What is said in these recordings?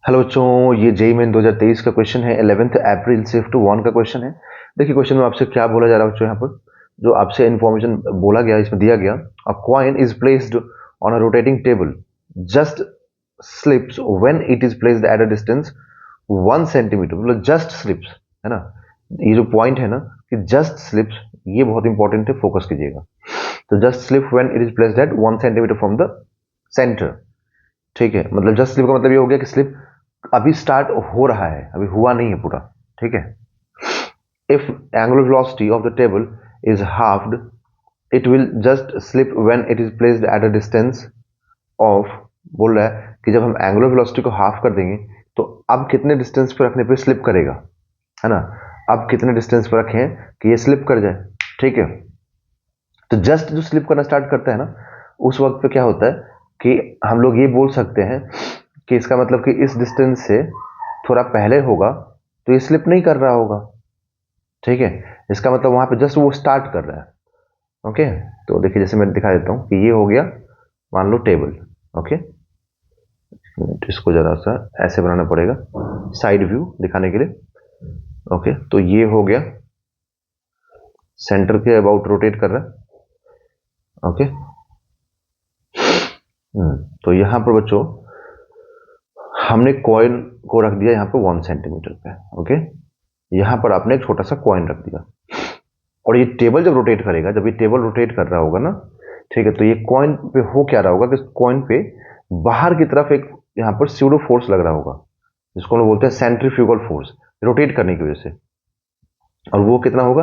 Hello बच्चों, ये JEE main 2023 का क्वेश्चन है। 11 अप्रैल शिफ्ट 1 का क्वेश्चन है। देखिए क्वेश्चन में आपसे क्या बोला जा रहा है बच्चों, यहाँ पर जो आपसे इन्फॉर्मेशन बोला गया, इसमें दिया गया, अ coin is placed on a rotating table, just slips when it is placed at a distance 1 centimetre, मतलब जस्ट स्लिप्स, है ना। ये जो पॉइंट है ना कि जस्ट स्लिप्स, ये बहुत इंपॉर्टेंट है, फोकस कीजिएगा। तो just slip when it is placed at 1 centimetre from the centre. ठीक है, मतलब जस्ट स्लिप का मतलब ये हो गया कि स्लिप अभी स्टार्ट हो रहा है, अभी हुआ नहीं है पूरा। ठीक है। If angular velocity of the table is halved, it will just slip when it is placed at a distance of, बोल रहा है कि जब हम एंगुलर वेलोसिटी को हाफ कर देंगे तो अब कितने डिस्टेंस पर रखने पे स्लिप करेगा, है ना। अब कितने डिस्टेंस पर रखें कि ये स्लिप कर जाए। ठीक है। तो जस्ट जो स्लिप करना स्टार्ट करता है ना, उस वक्त पे क्या होता है कि हम लोग ये बोल सकते हैं कि इसका मतलब कि इस डिस्टेंस से थोड़ा पहले होगा तो ये स्लिप नहीं कर रहा होगा। ठीक है। इसका मतलब वहां पे जस्ट वो स्टार्ट कर रहा है। ओके। तो देखिए जैसे मैं दिखा देता हूँ कि ये हो गया, मान लो टेबल। ओके। इसको जरा सा ऐसे बनाना पड़ेगा साइड व्यू दिखाने के लिए। ओके, तो ये हो गया, सेंटर के अबाउट रोटेट कर रहा है। ओके। तो यहां पर बच्चों हमने कॉइन को रख दिया यहाँ पे 1 सेंटीमीटर पे। ओके। यहां पर आपने एक छोटा सा कॉइन रख दिया, और ये टेबल जब रोटेट करेगा, जब ये टेबल रोटेट कर रहा होगा ना, ठीक है, तो ये कॉइन पे हो क्या रहा होगा कि कॉइन पे बाहर की तरफ एक यहाँ पर स्यूडो फोर्स लग रहा होगा, जिसको हम लोग बोलते हैं सेंट्रीफ्यूगल फोर्स, रोटेट करने की वजह से। और वो कितना होगा,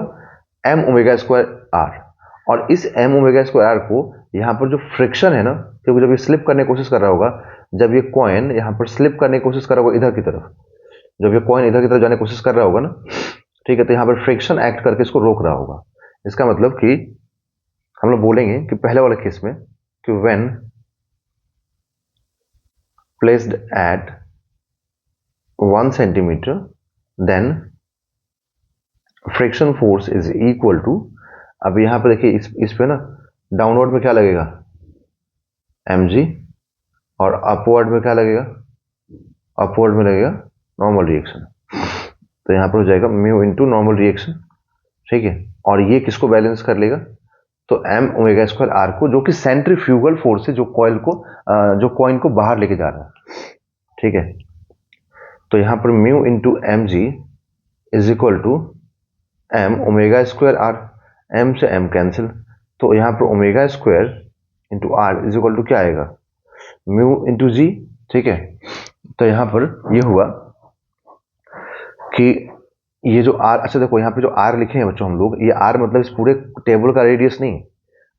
एम ओमेगा स्क्वायर आर। और इस एम ओमेगा स्क्वायर आर को यहाँ पर जो फ्रिक्शन है ना, क्योंकि जब ये स्लिप करने की कोशिश कर रहा होगा, जब ये कॉइन यहाँ पर स्लिप करने की कोशिश कर रहा होगा इधर की तरफ, जब ये कॉइन इधर की तरफ जाने की कोशिश कर रहा होगा ना, ठीक है, तो यहाँ पर फ्रिक्शन एक्ट करके इसको रोक रहा होगा। इसका मतलब कि हम लोग बोलेंगे कि पहले वाले केस में कि when placed at 1 centimetre then friction force is equal to, अब यहां पर देखिए इस पे ना डाउनवर्ड में क्या लगेगा, mg, और अपवर्ड में क्या लगेगा, अपवर्ड में लगेगा नॉर्मल रिएक्शन। तो यहां पर हो जाएगा म्यू इंटू नॉर्मल रिएक्शन। ठीक है। और ये किसको बैलेंस कर लेगा, तो एम ओमेगा स्क्वायर आर को, जो कि सेंट्रीफ्यूगल फोर्स है, जो कॉइल को जो कॉइन को बाहर लेके जा रहा है। ठीक है। तो यहां पर mu into M G is equal to M omega square R, M से एम कैंसिल, तो यहां पर omega square into R is equal to क्या आएगा, म्यू इंटू जी। ठीक है। तो यहां पर ये हुआ कि ये जो आर, अच्छा देखो यहाँ पे जो आर लिखे हैं बच्चों हम लोग, ये आर मतलब इस पूरे टेबल का रेडियस नहीं।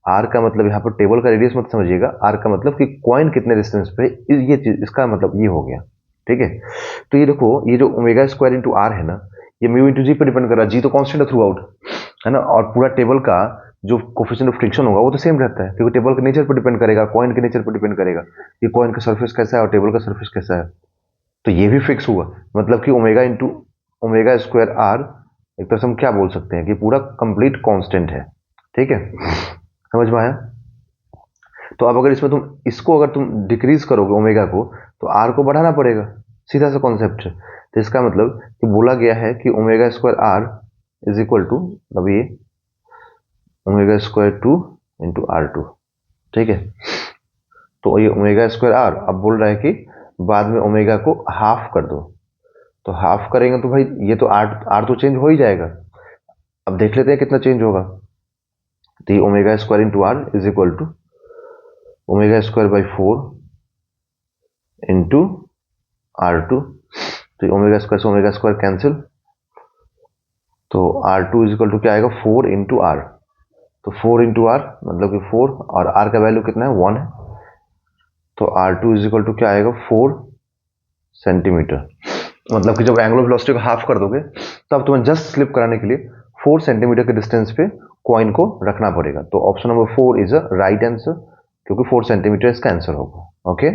आर का मतलब यहाँ पर टेबल का रेडियस मत समझिएगा, आर का मतलब कि कॉइन कितने डिस्टेंस पे, ये चीज इसका मतलब ये हो गया। ठीक है। तो ये देखो, ये जो ओमेगा स्क्वायर इंटू आर है ना, ये म्यू इंटू जी पे डिपेंड कर रहा है। जी तो कांस्टेंट है थ्रू आउट, है ना। और पूरा टेबल का जो कोफिशिएंट ऑफ फ्रिक्शन होगा वो तो सेम रहता है, क्योंकि टेबल के नेचर पर डिपेंड करेगा, कॉइन के नेचर पर डिपेंड करेगा कि कॉइन का सर्फेस कैसा है और टेबल का सर्फेस कैसा है। तो ये भी फिक्स हुआ, मतलब कि omega into omega square R, एक तरह से हम क्या बोल सकते हैं कि पूरा कंप्लीट कांस्टेंट है। ठीक है, समझ में आया। तो अब अगर इसमें तुम इसको अगर तुम डिक्रीज करोगे ओमेगा को, तो आर को बढ़ाना पड़ेगा, सीधा सा कॉन्सेप्ट है। तो इसका मतलब कि बोला गया है कि omega square R is equal to, अब ये omega square two into R two. ठीक है। तो ये ओमेगा स्क्वायर आर अब बोल रहा है कि बाद में ओमेगा को हाफ कर दो, तो हाफ करेंगे तो भाई ये तो आर आर तो चेंज हो ही जाएगा। अब देख लेते हैं कितना चेंज होगा। तो ये omega square into R is equal to omega square by 4 into R two. तो ओमेगा स्क्वायर से ओमेगा स्क्वायर कैंसिल, तो R two is equal to क्या आएगा, 4 इंटू आर। तो 4 इंटू आर मतलब कि 4, और आर का वैल्यू कितना है, 1 है। तो R two is equal to क्या आएगा, 4 सेंटीमीटर। मतलब कि जब एंगुलर वेलोसिटी को हाफ कर दोगे, तब तुम्हें जस्ट स्लिप कराने के लिए 4 सेंटीमीटर के डिस्टेंस पे कॉइन को रखना पड़ेगा। तो option number 4 is a right answer, क्योंकि 4 सेंटीमीटर इसका आंसर होगा। ओके।